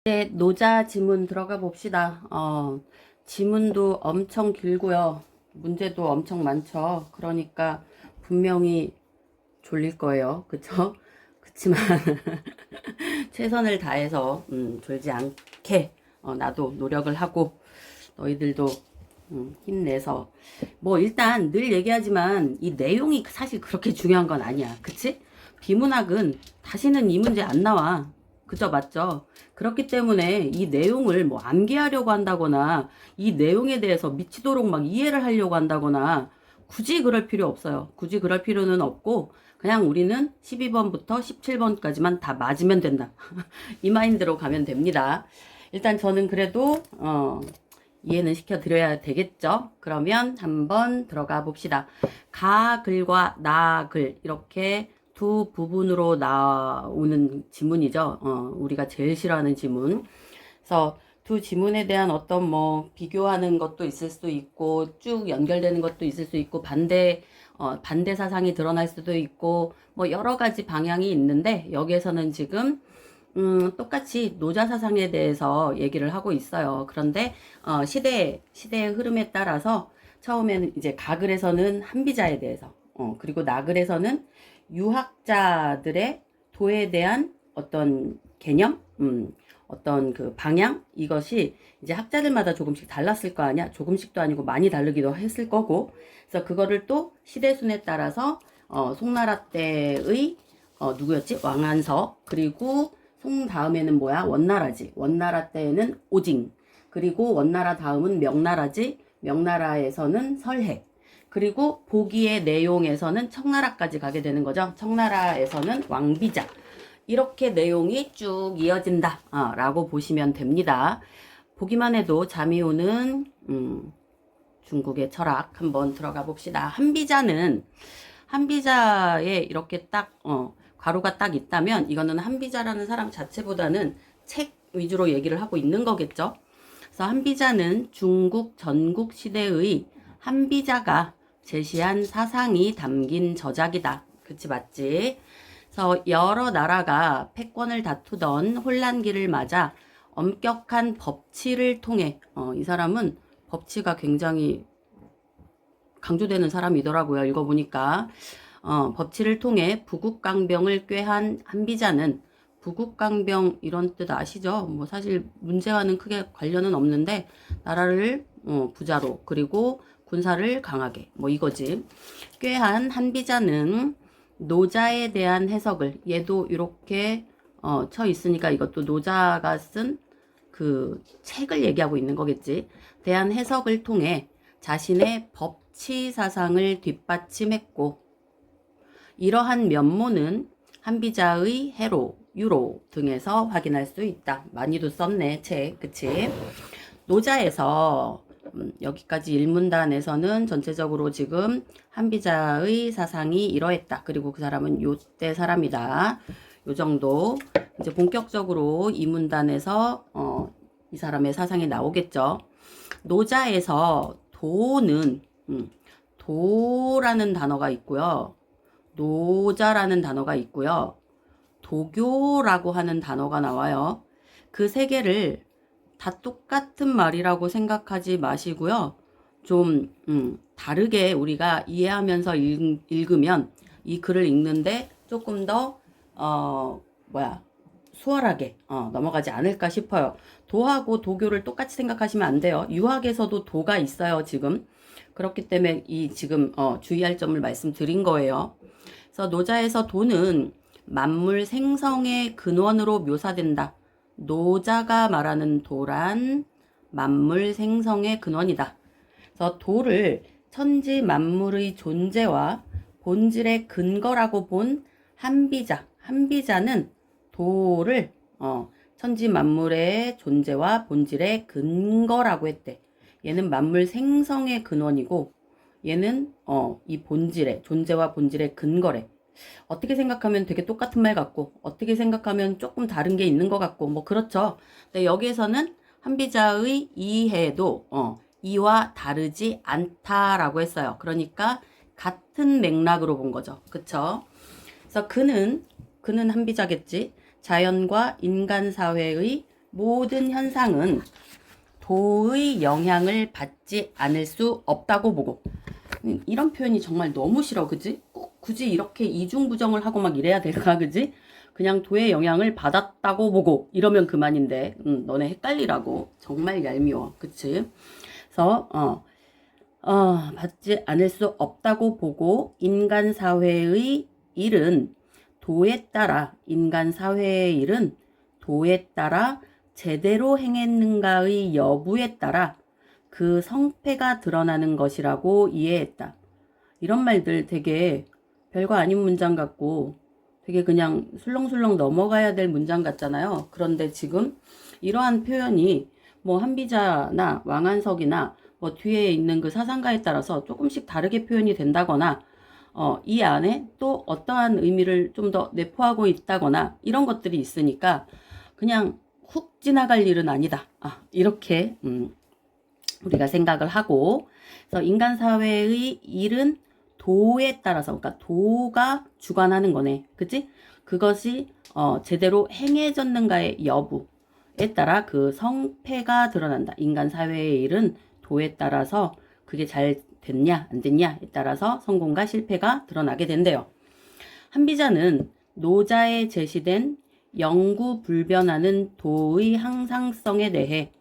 이제 노자 지문 들어가 봅시다. 지문도 엄청 길고요. 문제도 엄청 많죠. 그러니까 분명히 졸릴 거예요. 그쵸? 그치만 최선을 다해서 졸지 않게 나도 노력을 하고 너희들도 힘내서 뭐 일단 늘 얘기하지만 이 내용이 사실 그렇게 중요한 건 아니야. 그치? 비문학은 다시는 이 문제 안 나와. 그죠? 맞죠? 그렇기 때문에 이 내용을 뭐 암기하려고 한다거나 이 내용에 대해서 미치도록 막 이해를 하려고 한다거나 굳이 그럴 필요 없어요. 굳이 그럴 필요는 없고 그냥 우리는 12번부터 17번까지만 다 맞으면 된다. 이 마인드로 가면 됩니다. 일단 저는 그래도 이해는 시켜드려야 되겠죠. 그러면 한번 들어가 봅시다. 가글과 나글 이렇게 두 부분으로 나오는 지문이죠. 우리가 제일 싫어하는 지문. 그래서 두 지문에 대한 어떤 뭐 비교하는 것도 있을 수도 있고 쭉 연결되는 것도 있을 수 있고 반대 사상이 드러날 수도 있고 뭐 여러 가지 방향이 있는데 여기에서는 지금 똑같이 노자 사상에 대해서 얘기를 하고 있어요. 그런데 시대의 흐름에 따라서 처음에는 이제 가글에서는 한비자에 대해서 그리고 나글에서는 유학자들의 도에 대한 어떤 개념, 어떤 그 방향 이것이 이제 학자들마다 조금씩 달랐을 거 아니야. 조금씩도 아니고 많이 다르기도 했을 거고. 그래서 그거를 또 시대순에 따라서 송나라 때의 누구였지? 왕안서 그리고 송 다음에는 뭐야? 원나라지. 원나라 때에는 오징. 그리고 원나라 다음은 명나라지. 명나라에서는 설해. 그리고 보기의 내용에서는 청나라까지 가게 되는 거죠. 청나라에서는 왕비자. 이렇게 내용이 쭉 이어진다. 라고 보시면 됩니다. 보기만 해도 잠이 오는 중국의 철학 한번 들어가 봅시다. 한비자에 이렇게 딱 가로가 딱 있다면 이거는 한비자라는 사람 자체보다는 책 위주로 얘기를 하고 있는 거겠죠. 그래서 한비자는 중국 전국 시대의 한비자가 제시한 사상이 담긴 저작이다. 그치 맞지? 그래서 여러 나라가 패권을 다투던 혼란기를 맞아 엄격한 법치를 통해 이 사람은 법치가 굉장히 강조되는 사람이더라고요. 읽어보니까 법치를 통해 부국강병을 꾀한 한비자는 부국강병 이런 뜻 아시죠? 뭐 사실 문제와는 크게 관련은 없는데 나라를 부자로 그리고 군사를 강하게 뭐 이거지. 꾀한 한비자는 노자에 대한 해석을 얘도 이렇게 쳐 있으니까 이것도 노자가 쓴 그 책을 얘기하고 있는 거겠지. 대한 해석을 통해 자신의 법치 사상을 뒷받침했고 이러한 면모는 한비자의 해로, 유로 등에서 확인할 수 있다. 많이도 썼네, 책. 그치? 노자에서 여기까지 일문단에서는 전체적으로 지금 한비자의 사상이 이러했다. 그리고 그 사람은 요때 사람이다. 요 정도. 이제 본격적으로 이문단에서 이 사람의 사상이 나오겠죠. 노자에서 도는 도라는 단어가 있고요. 노자라는 단어가 있고요. 도교라고 하는 단어가 나와요. 그 세 개를 다 똑같은 말이라고 생각하지 마시고요. 좀 다르게 우리가 이해하면서 읽으면 이 글을 읽는데 조금 더 수월하게 넘어가지 않을까 싶어요. 도하고 도교를 똑같이 생각하시면 안 돼요. 유학에서도 도가 있어요, 지금. 그렇기 때문에 이 지금 주의할 점을 말씀드린 거예요. 그래서 노자에서 도는 만물 생성의 근원으로 묘사된다. 노자가 말하는 도란 만물 생성의 근원이다. 그래서 도를 천지 만물의 존재와 본질의 근거라고 본 한비자는 도를 천지 만물의 존재와 본질의 근거라고 했대. 얘는 만물 생성의 근원이고 얘는 이 본질의 존재와 본질의 근거래. 어떻게 생각하면 되게 똑같은 말 같고 어떻게 생각하면 조금 다른 게 있는 것 같고 뭐 그렇죠. 근데 여기에서는 한비자의 이해도 이와 다르지 않다라고 했어요. 그러니까 같은 맥락으로 본 거죠. 그쵸? 그래서 그는 한비자겠지. 자연과 인간 사회의 모든 현상은 도의 영향을 받지 않을 수 없다고 보고. 이런 표현이 정말 너무 싫어, 그지? 꼭 굳이 이렇게 이중부정을 하고 막 이래야 될까, 그지? 그냥 도의 영향을 받았다고 보고 이러면 그만인데, 너네 헷갈리라고. 정말 얄미워, 그치? 그래서 받지 않을 수 없다고 보고 인간 사회의 일은 도에 따라 제대로 행했는가의 여부에 따라 그 성패가 드러나는 것이라고 이해했다. 이런 말들 되게 별거 아닌 문장 같고 되게 그냥 술렁술렁 넘어가야 될 문장 같잖아요. 그런데 지금 이러한 표현이 뭐 한비자나 왕한석이나 뭐 뒤에 있는 그 사상가에 따라서 조금씩 다르게 표현이 된다거나 이 안에 또 어떠한 의미를 좀 더 내포하고 있다거나 이런 것들이 있으니까 그냥 훅 지나갈 일은 아니다. 이렇게 우리가 생각을 하고, 그래서 인간 사회의 일은 도에 따라서, 그러니까 도가 주관하는 거네, 그치? 그것이 제대로 행해졌는가의 여부에 따라 그 성패가 드러난다. 인간 사회의 일은 도에 따라서 그게 잘 됐냐 안 됐냐에 따라서 성공과 실패가 드러나게 된대요. 한비자는 노자에 제시된 영구불변하는 도의 항상성에 대해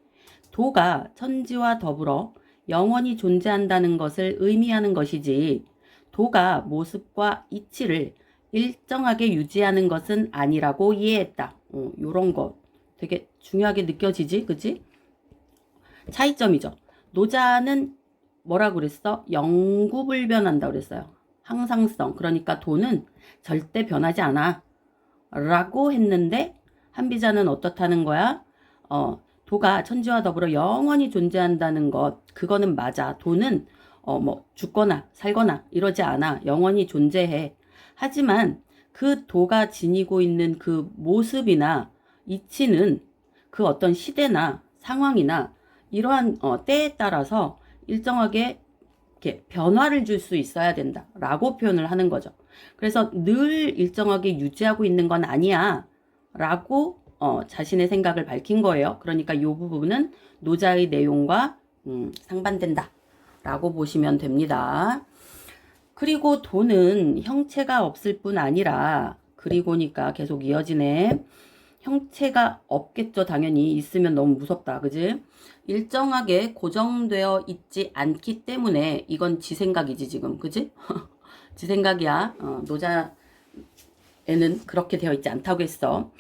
도가 천지와 더불어 영원히 존재한다는 것을 의미하는 것이지 도가 모습과 이치를 일정하게 유지하는 것은 아니라고 이해했다. 요런 거 되게 중요하게 느껴지지, 그치? 차이점이죠. 노자는 뭐라고 그랬어? 영구불변한다 그랬어요. 항상성. 그러니까 도는 절대 변하지 않아. 라고 했는데 한비자는 어떻다는 거야? 도가 천지와 더불어 영원히 존재한다는 것, 그거는 맞아. 도는 뭐 죽거나 살거나 이러지 않아. 영원히 존재해. 하지만 그 도가 지니고 있는 그 모습이나 이치는 그 어떤 시대나 상황이나 이러한 때에 따라서 일정하게 이렇게 변화를 줄 수 있어야 된다 라고 표현을 하는 거죠. 그래서 늘 일정하게 유지하고 있는 건 아니야 라고 자신의 생각을 밝힌 거예요. 그러니까 이 부분은 노자의 내용과 상반된다 라고 보시면 됩니다. 그리고 도는 형체가 없을 뿐 아니라, 그리고니까 계속 이어지네. 형체가 없겠죠. 당연히. 있으면 너무 무섭다. 그지? 일정하게 고정되어 있지 않기 때문에 이건 지 생각이지 지금. 그지? 지 생각이야. 노자에는 그렇게 되어 있지 않다고 했어.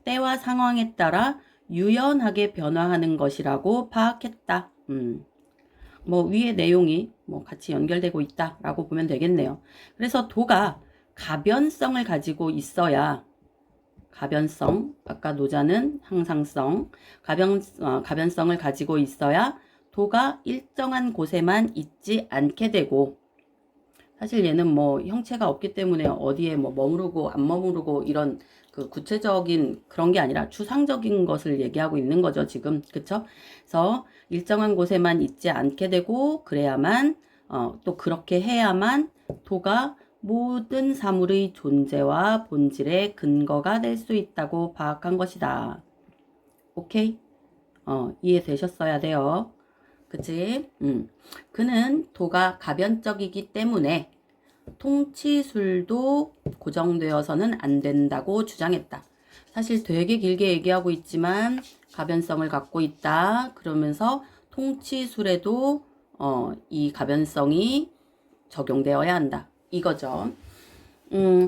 때와 상황에 따라 유연하게 변화하는 것이라고 파악했다. 뭐 위의 내용이 뭐 같이 연결되고 있다라고 보면 되겠네요. 그래서 도가 가변성을 가지고 있어야, 가변성, 아까 노자는 항상성, 가변성을 가지고 있어야 도가 일정한 곳에만 있지 않게 되고, 사실 얘는 뭐 형체가 없기 때문에 어디에 뭐 머무르고 안 머무르고 이런 그 구체적인 그런 게 아니라 추상적인 것을 얘기하고 있는 거죠, 지금. 그쵸? 그래서 일정한 곳에만 있지 않게 되고, 그래야만, 또 그렇게 해야만 도가 모든 사물의 존재와 본질의 근거가 될 수 있다고 파악한 것이다. 오케이? 이해되셨어야 돼요. 그치? 그는 도가 가변적이기 때문에 통치술도 고정되어서는 안 된다고 주장했다. 사실 되게 길게 얘기하고 있지만 가변성을 갖고 있다. 그러면서 통치술에도 이 가변성이 적용되어야 한다. 이거죠.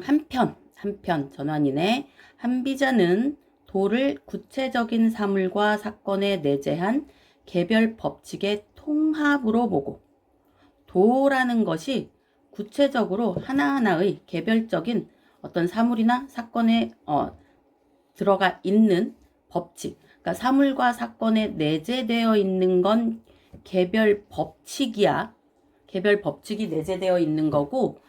한편 전환이네. 한비자는 도를 구체적인 사물과 사건에 내재한 개별 법칙의 통합으로 보고, 도라는 것이 구체적으로 하나하나의 개별적인 어떤 사물이나 사건에 들어가 있는 법칙, 그러니까 사물과 사건에 내재되어 있는 건 개별 법칙이야. 개별 법칙이 내재되어 있는 거고,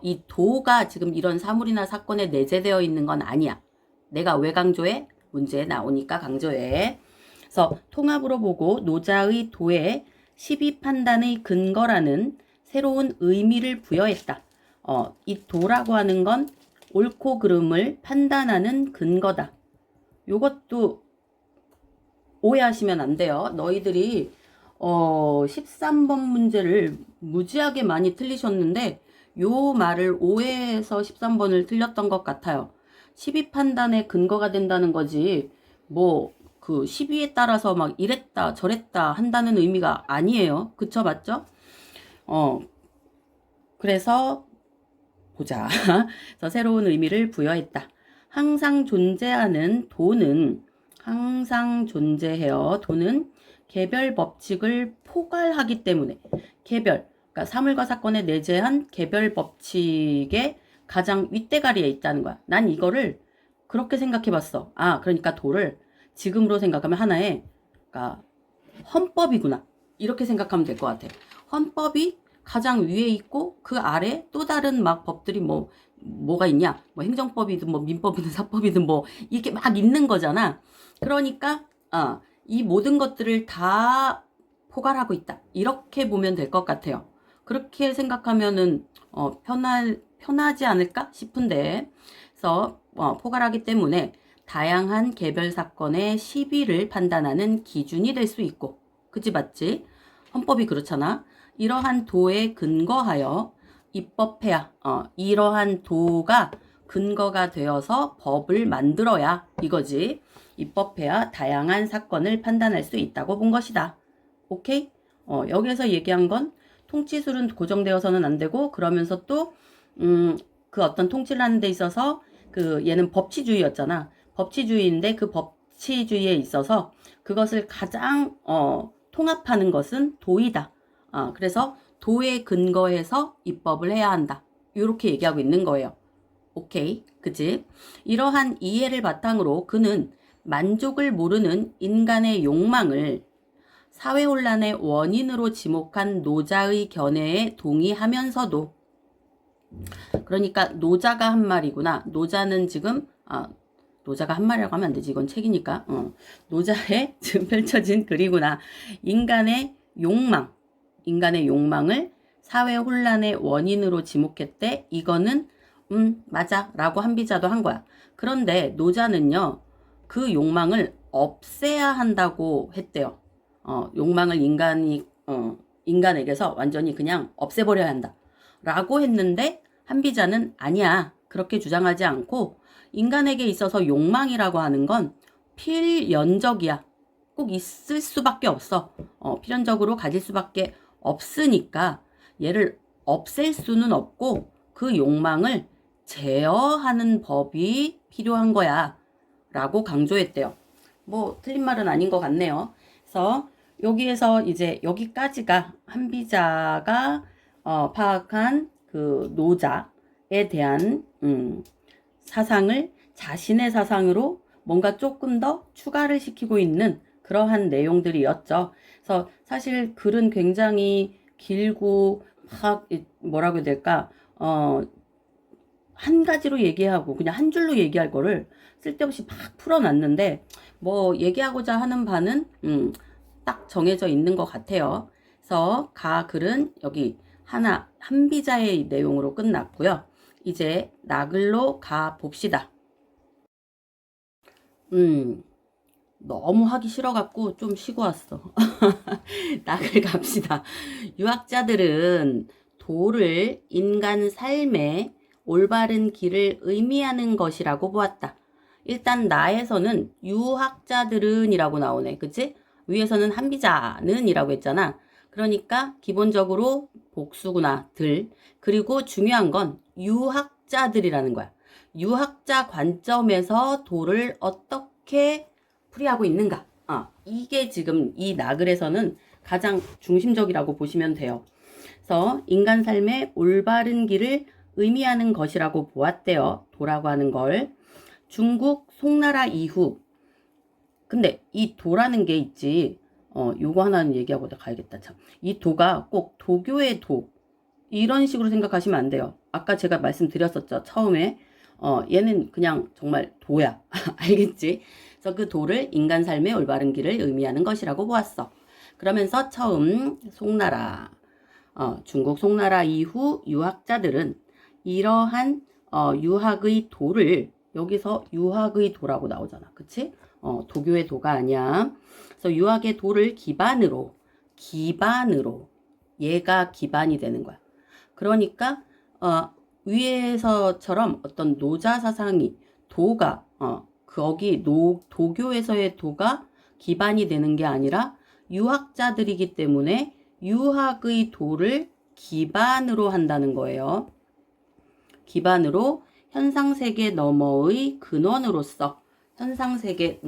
이 도가 지금 이런 사물이나 사건에 내재되어 있는 건 아니야. 내가 왜 강조해? 문제에 나오니까 강조해. 그래서 통합으로 보고 노자의 도에 시비 판단의 근거라는 새로운 의미를 부여했다. 이 도라고 하는 건 옳고 그름을 판단하는 근거다. 요것도 오해하시면 안 돼요. 너희들이 13번 문제를 무지하게 많이 틀리셨는데 요 말을 오해해서 13번을 틀렸던 것 같아요. 시비 판단의 근거가 된다는 거지 뭐 그 시비에 따라서 막 이랬다 저랬다 한다는 의미가 아니에요. 그쵸? 맞죠? 그래서 보자. 그래서 새로운 의미를 부여했다. 항상 존재하는 도는 항상 존재해요. 도는 개별 법칙을 포괄하기 때문에 개별, 그러니까 사물과 사건에 내재한 개별 법칙의 가장 윗대가리에 있다는 거야. 난 이거를 그렇게 생각해 봤어. 아, 그러니까 도를 지금으로 생각하면 하나의, 그러니까 헌법이구나. 이렇게 생각하면 될 것 같아. 헌법이 가장 위에 있고 그 아래 또 다른 막 법들이 뭐가 있냐? 뭐 행정법이든 뭐 민법이든 사법이든 뭐 이게 막 있는 거잖아. 그러니까 이 모든 것들을 다 포괄하고 있다. 이렇게 보면 될 것 같아요. 그렇게 생각하면은 편하지 않을까 싶은데, 그래서 포괄하기 때문에 다양한 개별 사건의 시비를 판단하는 기준이 될 수 있고, 그치 맞지? 헌법이 그렇잖아. 이러한 도에 근거하여 입법해야 이러한 도가 근거가 되어서 법을 만들어야 이거지. 입법해야 다양한 사건을 판단할 수 있다고 본 것이다. 오케이? 여기에서 얘기한 건 통치술은 고정되어서는 안 되고 그러면서 또 그 어떤 통치를 하는 데 있어서 그 얘는 법치주의였잖아. 법치주의인데 그 법치주의에 있어서 그것을 가장 통합하는 것은 도이다. 그래서 도에 근거해서 입법을 해야 한다. 이렇게 얘기하고 있는 거예요. 오케이, 그치? 이러한 이해를 바탕으로 그는 만족을 모르는 인간의 욕망을 사회혼란의 원인으로 지목한 노자의 견해에 동의하면서도, 그러니까 노자가 한 말이구나. 노자는 지금 노자가 한 말이라고 하면 안 되지. 이건 책이니까. 노자의 지금 펼쳐진 글이구나. 인간의 욕망을 사회 혼란의 원인으로 지목했대. 이거는 맞아 라고 한비자도 한 거야. 그런데 노자는요, 그 욕망을 없애야 한다고 했대요. 욕망을 인간에게서 완전히 그냥 없애버려야 한다 라고 했는데, 한비자는 아니야, 그렇게 주장하지 않고 인간에게 있어서 욕망이라고 하는 건 필연적이야. 꼭 있을 수밖에 없어. 필연적으로 가질 수밖에 없으니까 얘를 없앨 수는 없고 그 욕망을 제어하는 법이 필요한 거야 라고 강조했대요. 뭐 틀린 말은 아닌 것 같네요. 그래서 여기에서 이제 여기까지가 한비자가 파악한 그 노자에 대한 사상을 자신의 사상으로 뭔가 조금 더 추가를 시키고 있는 그러한 내용들이었죠. 그래서 사실 글은 굉장히 길고 막 뭐라고 해야 될까, 한 가지로 얘기하고 그냥 한 줄로 얘기할 거를 쓸데없이 막 풀어놨는데, 뭐 얘기하고자 하는 바는 딱 정해져 있는 것 같아요. 그래서 글은 여기 한비자의 내용으로 끝났고요. 이제 나글로 가 봅시다. 너무 하기 싫어갖고 좀 쉬고 왔어. 나글 갑시다. 유학자들은 도를 인간 삶의 올바른 길을 의미하는 것이라고 보았다. 일단 나에서는 유학자들은 이라고 나오네. 그치? 위에서는 한비자는 이라고 했잖아. 그러니까 기본적으로 복수구나, 들. 그리고 중요한 건 유학자들이라는 거야. 유학자 관점에서 도를 어떻게 풀이하고 있는가. 이게 지금 이 나글에서는 가장 중심적이라고 보시면 돼요. 그래서 인간 삶의 올바른 길을 의미하는 것이라고 보았대요. 도라고 하는 걸. 중국 송나라 이후. 근데 이 도라는 게 있지. 요거 하나는 얘기하고 가야겠다. 참. 이 도가 꼭 도교의 도. 이런 식으로 생각하시면 안 돼요. 아까 제가 말씀드렸었죠. 처음에. 얘는 그냥 정말 도야. 알겠지? 그래서 그 도를 인간 삶의 올바른 길을 의미하는 것이라고 보았어. 그러면서 처음 송나라, 중국 송나라 이후 유학자들은 이러한 유학의 도를, 여기서 유학의 도라고 나오잖아. 그치? 도교의 도가 아니야. 그래서 유학의 도를 기반으로 얘가 기반이 되는 거야. 그러니까 위에서처럼 어떤 노자 사상이 도가 거기 도교에서의 도가 기반이 되는 게 아니라 유학자들이기 때문에 유학의 도를 기반으로 한다는 거예요. 기반으로 현상세계 너머의 근원으로서 현상세계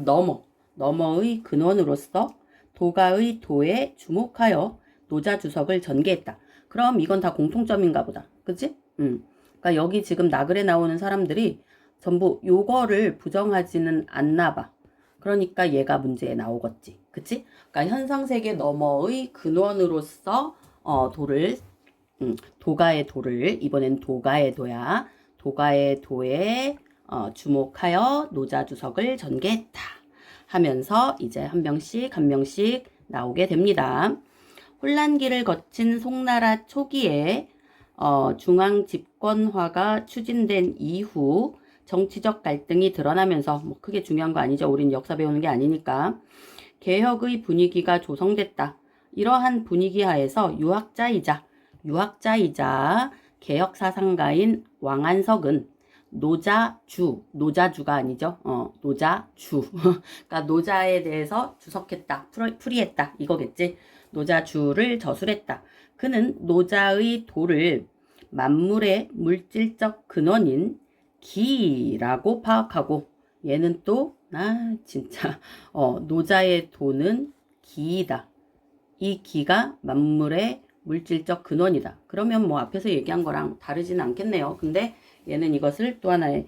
너머의 근원으로서 도가의 도에 주목하여 노자주석을 전개했다. 그럼 이건 다 공통점인가 보다. 그치? 그러니까 여기 지금 나글에 나오는 사람들이 전부 요거를 부정하지는 않나 봐. 그러니까 얘가 문제에 나오겠지. 그치? 그러니까 현상세계 너머의 근원으로서 도가의 도를 이번엔 도가의 도야. 도가의 도에 주목하여 노자주석을 전개했다. 하면서 이제 한 명씩 나오게 됩니다. 혼란기를 거친 송나라 초기에 중앙 집권화가 추진된 이후 정치적 갈등이 드러나면서 뭐 크게 중요한 거 아니죠. 우린 역사 배우는 게 아니니까. 개혁의 분위기가 조성됐다. 이러한 분위기 하에서 유학자이자 개혁사상가인 왕안석은 노자주가 아니죠. 노자주. 그러니까 노자에 대해서 주석했다, 풀이했다 이거겠지. 노자주를 저술했다. 그는 노자의 도를 만물의 물질적 근원인 기라고 파악하고 얘는 또 진짜 노자의 도는 기이다. 이 기가 만물의 물질적 근원이다. 그러면 뭐 앞에서 얘기한 거랑 다르지는 않겠네요. 근데 얘는 이것을 또 하나의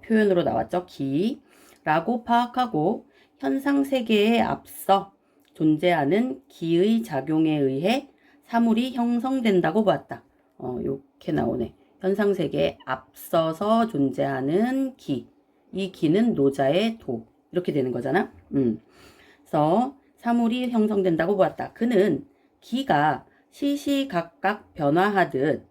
표현으로 나왔죠. 기라고 파악하고 현상세계에 앞서 존재하는 기의 작용에 의해 사물이 형성된다고 보았다. 이렇게 나오네. 현상세계에 앞서서 존재하는 기. 이 기는 노자의 도. 이렇게 되는 거잖아. 그래서 사물이 형성된다고 보았다. 그는 기가 시시각각 변화하듯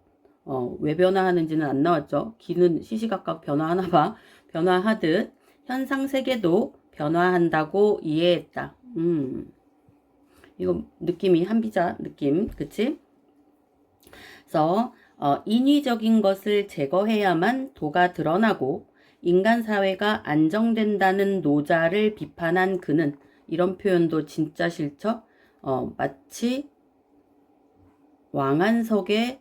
왜 변화하는지는 안 나왔죠. 기는 시시각각 변화하나 봐. 변화하듯 현상세계도 변화한다고 이해했다. 이거 느낌이 한비자 느낌. 그치? 그래서 인위적인 것을 제거해야만 도가 드러나고 인간 사회가 안정된다는 노자를 비판한 그는 이런 표현도 진짜 싫죠? 마치 왕안석의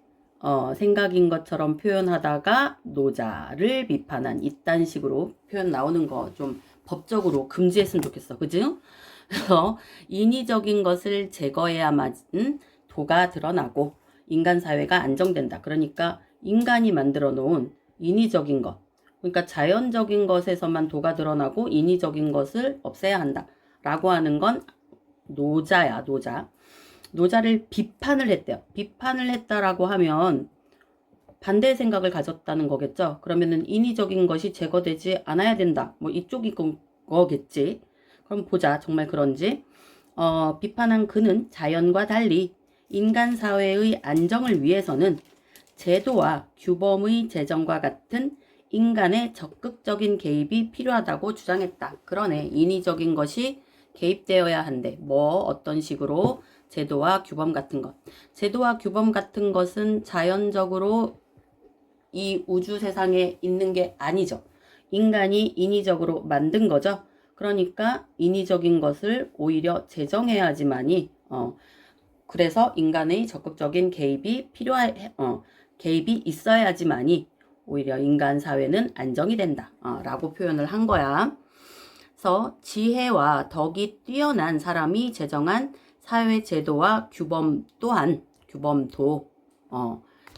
생각인 것처럼 표현하다가 노자를 비판한 이딴 식으로 표현 나오는 거 좀 법적으로 금지했으면 좋겠어. 그지? 그래서 인위적인 것을 제거해야만 도가 드러나고 인간 사회가 안정된다. 그러니까 인간이 만들어 놓은 인위적인 것. 그러니까 자연적인 것에서만 도가 드러나고 인위적인 것을 없애야 한다. 라고 하는 건 노자야, 노자. 노자를 비판을 했대요. 비판을 했다라고 하면 반대의 생각을 가졌다는 거겠죠. 그러면은 인위적인 것이 제거되지 않아야 된다. 뭐 이쪽이 거겠지. 그럼 보자. 정말 그런지. 비판한 그는 자연과 달리 인간 사회의 안정을 위해서는 제도와 규범의 제정과 같은 인간의 적극적인 개입이 필요하다고 주장했다. 그러네. 인위적인 것이 개입되어야 한대. 뭐 어떤 식으로 제도와 규범 같은 것. 제도와 규범 같은 것은 자연적으로 이 우주 세상에 있는 게 아니죠. 인간이 인위적으로 만든 거죠. 그러니까 인위적인 것을 오히려 제정해야지만이 그래서 인간의 적극적인 개입이 개입이 있어야지만이 오히려 인간 사회는 안정이 된다. 라고 표현을 한 거야. 그래서 지혜와 덕이 뛰어난 사람이 제정한 사회 제도와 규범 또한 규범도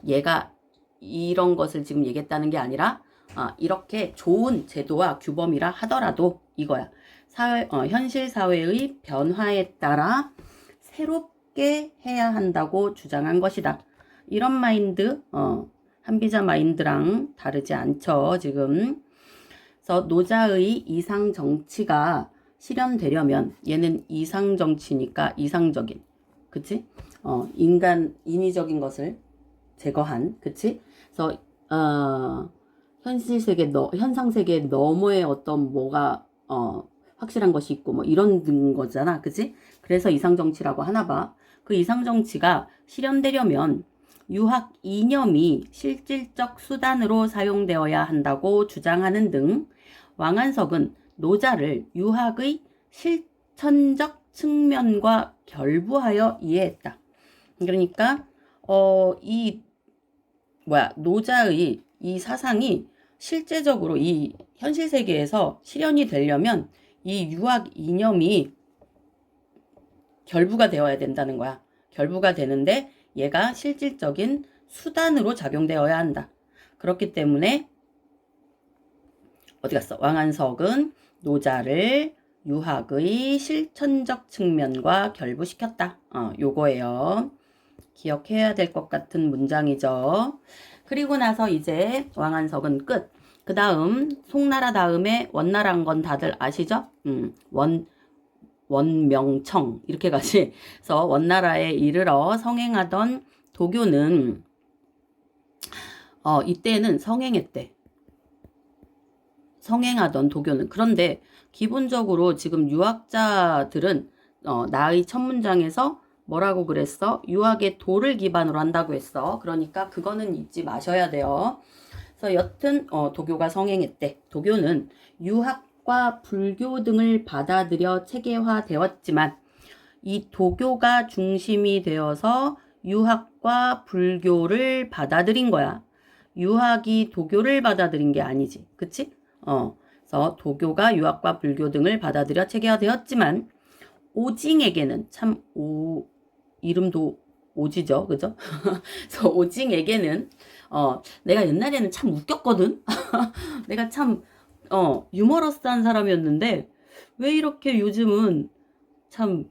얘가 이런 것을 지금 얘기했다는 게 아니라 이렇게 좋은 제도와 규범이라 하더라도 이거야. 현실 사회의 변화에 따라 새롭게 해야 한다고 주장한 것이다. 이런 마인드, 한비자 마인드랑 다르지 않죠, 지금. 그래서 노자의 이상 정치가 실현되려면 얘는 이상 정치니까 이상적인, 그치? 인위적인 것을 제거한, 그치? 그래서 현상세계 너머의 어떤 뭐가 확실한 것이 있고 뭐 이런 거잖아. 그치? 그래서 이상정치라고 하나 봐. 그 이상정치가 실현되려면 유학 이념이 실질적 수단으로 사용되어야 한다고 주장하는 등 왕한석은 노자를 유학의 실천적 측면과 결부하여 이해했다. 그러니까 노자의 이 사상이 실제적으로 이 현실 세계에서 실현이 되려면 이 유학 이념이 결부가 되어야 된다는 거야. 결부가 되는데 얘가 실질적인 수단으로 작용되어야 한다. 그렇기 때문에 어디 갔어? 왕한석은 노자를 유학의 실천적 측면과 결부시켰다. 요거예요. 기억해야 될 것 같은 문장이죠. 그리고 나서 이제 왕한석은 끝. 그 다음 송나라 다음에 원나라인 건 다들 아시죠? 원명청 이렇게 가지. 그래서 원나라에 이르러 성행하던 도교는 이때는 성행했대. 성행하던 도교는. 그런데 기본적으로 지금 유학자들은 나의 첫 문장에서 뭐라고 그랬어? 유학의 도를 기반으로 한다고 했어. 그러니까 그거는 잊지 마셔야 돼요. 그래서 여튼 도교가 성행했대. 도교는 유학과 불교 등을 받아들여 체계화되었지만 이 도교가 중심이 되어서 유학과 불교를 받아들인 거야. 유학이 도교를 받아들인 게 아니지. 그치? 그래서 도교가 유학과 불교 등을 받아들여 체계화되었지만 오징에게는 참 이름도 오지죠. 그죠? 그래서 오징에게는 내가 옛날에는 참 웃겼거든. 내가 참 유머러스한 사람이었는데 왜 이렇게 요즘은 참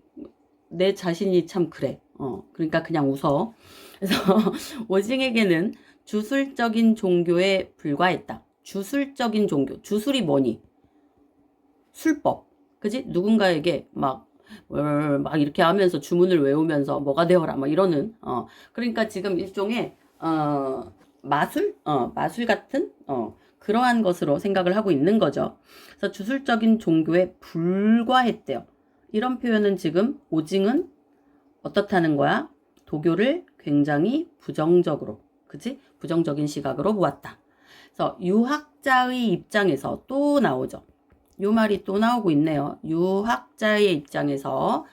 내 자신이 참 그래. 그러니까 그냥 웃어. 그래서 오징에게는 주술적인 종교에 불과했다. 주술적인 종교. 주술이 뭐니? 술법. 그지? 누군가에게 막 이렇게 하면서 주문을 외우면서 뭐가 되어라 막 이러는 그러니까 지금 일종의 마술 마술 같은 그러한 것으로 생각을 하고 있는 거죠. 그래서 주술적인 종교에 불과했대요. 이런 표현은 지금 오징은 어떻다는 거야? 도교를 굉장히 부정적으로, 그치? 부정적인 시각으로 보았다. 그래서 유학자의 입장에서 또 나오죠. 요 말이 또 나오고 있네요. 유학자의 입장에서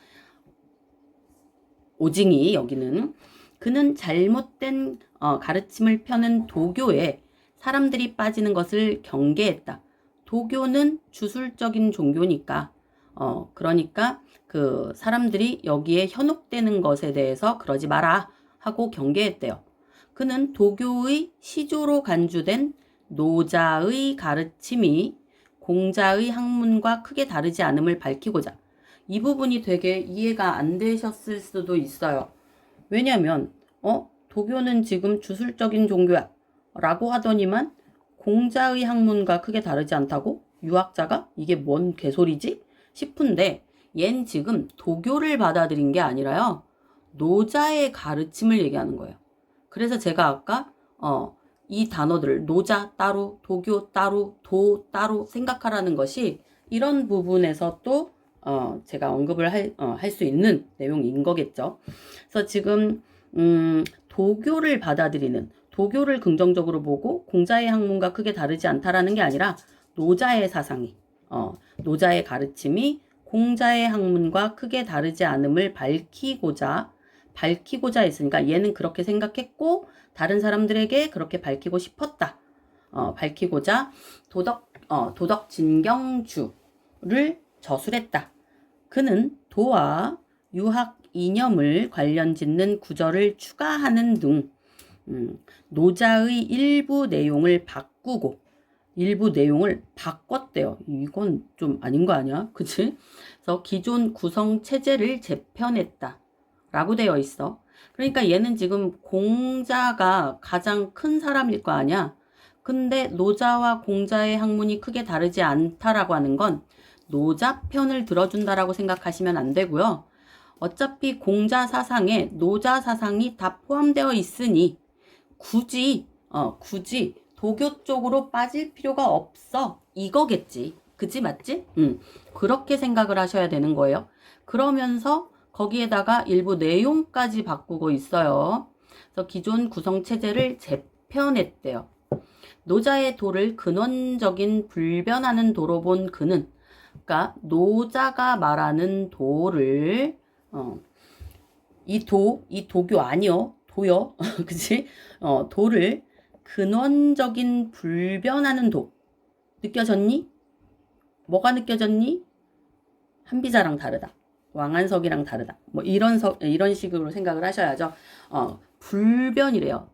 오징이 여기는 그는 잘못된 가르침을 펴는 도교에 사람들이 빠지는 것을 경계했다. 도교는 주술적인 종교니까 그러니까 그 사람들이 여기에 현혹되는 것에 대해서 그러지 마라 하고 경계했대요. 그는 도교의 시조로 간주된 노자의 가르침이 공자의 학문과 크게 다르지 않음을 밝히고자 이 부분이 되게 이해가 안 되셨을 수도 있어요. 왜냐면 도교는 지금 주술적인 종교야 라고 하더니만 공자의 학문과 크게 다르지 않다고? 유학자가? 이게 뭔 개소리지? 싶은데 얜 지금 도교를 받아들인 게 아니라요. 노자의 가르침을 얘기하는 거예요. 그래서 제가 아까 이 단어들을 노자 따로, 도교 따로, 도 따로 생각하라는 것이 이런 부분에서 또 제가 언급을 할 수 있는 내용인 거겠죠. 그래서 지금 도교를 받아들이는 도교를 긍정적으로 보고 공자의 학문과 크게 다르지 않다라는 게 아니라 노자의 사상이 노자의 가르침이 공자의 학문과 크게 다르지 않음을 밝히고자 했으니까 얘는 그렇게 생각했고 다른 사람들에게 그렇게 밝히고 싶었다. 밝히고자 도덕 진경주를 저술했다. 그는 도와 유학 이념을 관련 짓는 구절을 추가하는 등 노자의 일부 내용을 바꾸고 일부 내용을 바꿨대요. 이건 좀 아닌 거 아니야? 그치? 그래서 기존 구성 체제를 재편했다. 라고 되어 있어. 그러니까 얘는 지금 공자가 가장 큰 사람일 거 아니야? 근데 노자와 공자의 학문이 크게 다르지 않다라고 하는 건 노자 편을 들어준다라고 생각하시면 안 되고요. 어차피 공자 사상에 노자 사상이 다 포함되어 있으니 굳이 도교 쪽으로 빠질 필요가 없어. 이거겠지. 그지 맞지? 그렇게 생각을 하셔야 되는 거예요. 그러면서 거기에다가 일부 내용까지 바꾸고 있어요. 그래서 기존 구성체제를 재편했대요. 노자의 도를 근원적인 불변하는 도로 본 그는, 그러니까 노자가 말하는 도를 이 도교 아니요, 도요, 그치? 도를 근원적인 불변하는 도. 느껴졌니? 뭐가 느껴졌니? 한비자랑 다르다. 왕한석이랑 다르다. 뭐 이런 식으로 생각을 하셔야죠. 불변이래요.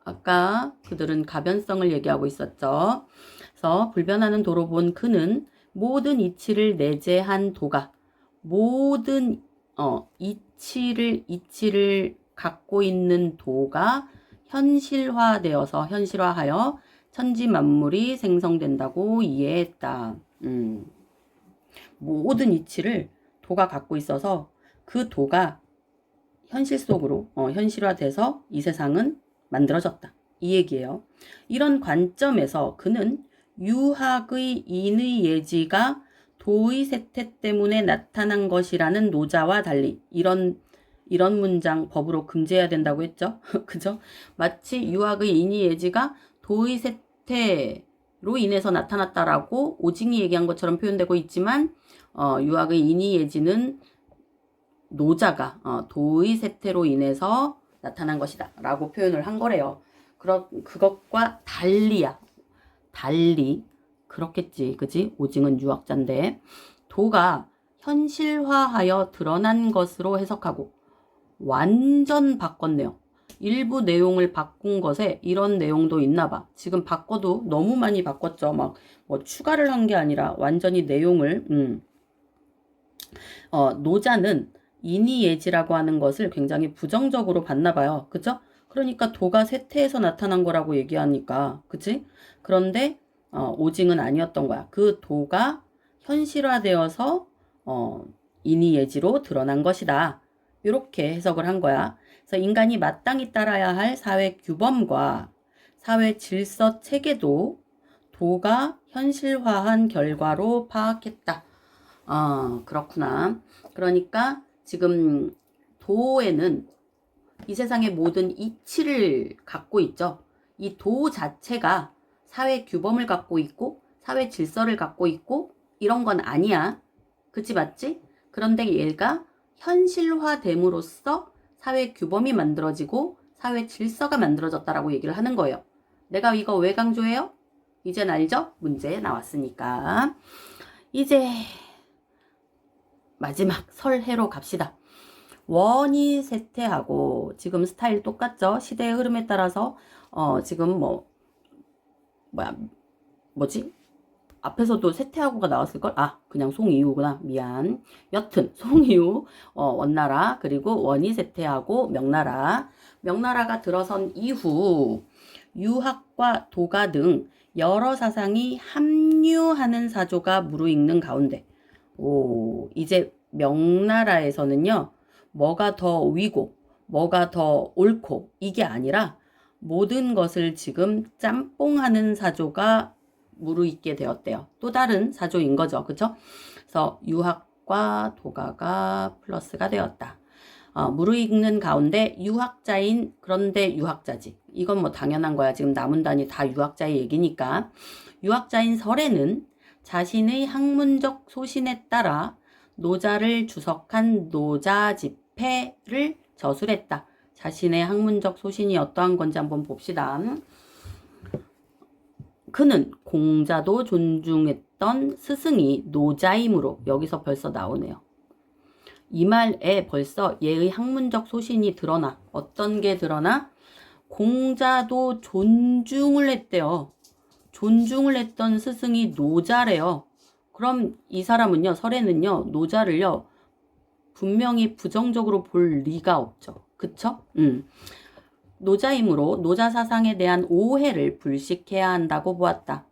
아까 그들은 가변성을 얘기하고 있었죠. 그래서 불변하는 도로 본 그는 모든 이치를 내재한 도가 모든 이치를 갖고 있는 도가 현실화하여 천지 만물이 생성된다고 이해했다. 모든 이치를 도가 갖고 있어서 그 도가 현실 속으로 현실화돼서 이 세상은 만들어졌다. 이 얘기예요. 이런 관점에서 그는 유학의 인의 예지가 도의 세태 때문에 나타난 것이라는 노자와 달리 이런 문장 법으로 금지해야 된다고 했죠. 그죠? 마치 유학의 인의 예지가 도의 세태로 인해서 나타났다라고 오징이 얘기한 것처럼 표현되고 있지만 유학의 인의 예지는 노자가 도의 세태로 인해서 나타난 것이다 라고 표현을 한 거래요. 그것과 달리 그렇겠지, 그지? 오징은 유학자인데 도가 현실화하여 드러난 것으로 해석하고 완전 바꿨네요. 일부 내용을 바꾼 것에 이런 내용도 있나 봐. 지금 바꿔도 너무 많이 바꿨죠. 막 뭐 추가를 한 게 아니라 완전히 내용을 노자는 인이예지라고 하는 것을 굉장히 부정적으로 봤나 봐요. 그죠? 그러니까 도가 쇠퇴해서 나타난 거라고 얘기하니까, 그치? 그런데 오징은 아니었던 거야. 그 도가 현실화되어서 인이예지로 드러난 것이다. 이렇게 해석을 한 거야. 그래서 인간이 마땅히 따라야 할 사회 규범과 사회 질서 체계도 도가 현실화한 결과로 파악했다. 그렇구나. 그러니까 지금 도에는 이 세상의 모든 이치를 갖고 있죠. 이 도 자체가 사회 규범을 갖고 있고 사회 질서를 갖고 있고 이런 건 아니야. 그치 맞지? 그런데 얘가 현실화됨으로써 사회 규범이 만들어지고 사회 질서가 만들어졌다라고 얘기를 하는 거예요. 내가 이거 왜 강조해요? 이젠 알죠? 문제 나왔으니까. 이제 마지막 설해로 갑시다. 원이 쇠퇴하고 지금 스타일 똑같죠? 시대의 흐름에 따라서 지금 뭐지? 앞에서도 쇠퇴하고가 나왔을걸? 그냥 송이유구나. 미안. 여튼 송이유, 원나라 그리고 원이 쇠퇴하고 명나라가 들어선 이후 유학과 도가 등 여러 사상이 합류하는 사조가 무르익는 가운데 이제 명나라에서는요, 뭐가 더 위고, 뭐가 더 옳고, 이게 아니라 모든 것을 지금 짬뽕하는 사조가 무르익게 되었대요. 또 다른 사조인 거죠. 그쵸? 그래서 유학과 도가가 플러스가 되었다. 무르익는 가운데 유학자인, 그런데 유학자지. 이건 뭐 당연한 거야. 지금 나문단이 다 유학자의 얘기니까. 유학자인 설에는 자신의 학문적 소신에 따라 노자를 주석한 노자 집회를 저술했다. 자신의 학문적 소신이 어떠한 건지 한번 봅시다. 그는 공자도 존중했던 스승이 노자이므로 여기서 벌써 나오네요. 이 말에 벌써 얘의 학문적 소신이 드러나. 어떤 게 드러나? 공자도 존중을 했대요. 존중을 했던 스승이 노자래요. 그럼 이 사람은요, 설에는요, 노자를요, 분명히 부정적으로 볼 리가 없죠. 그쵸? 노자이므로 노자 사상에 대한 오해를 불식해야 한다고 보았다.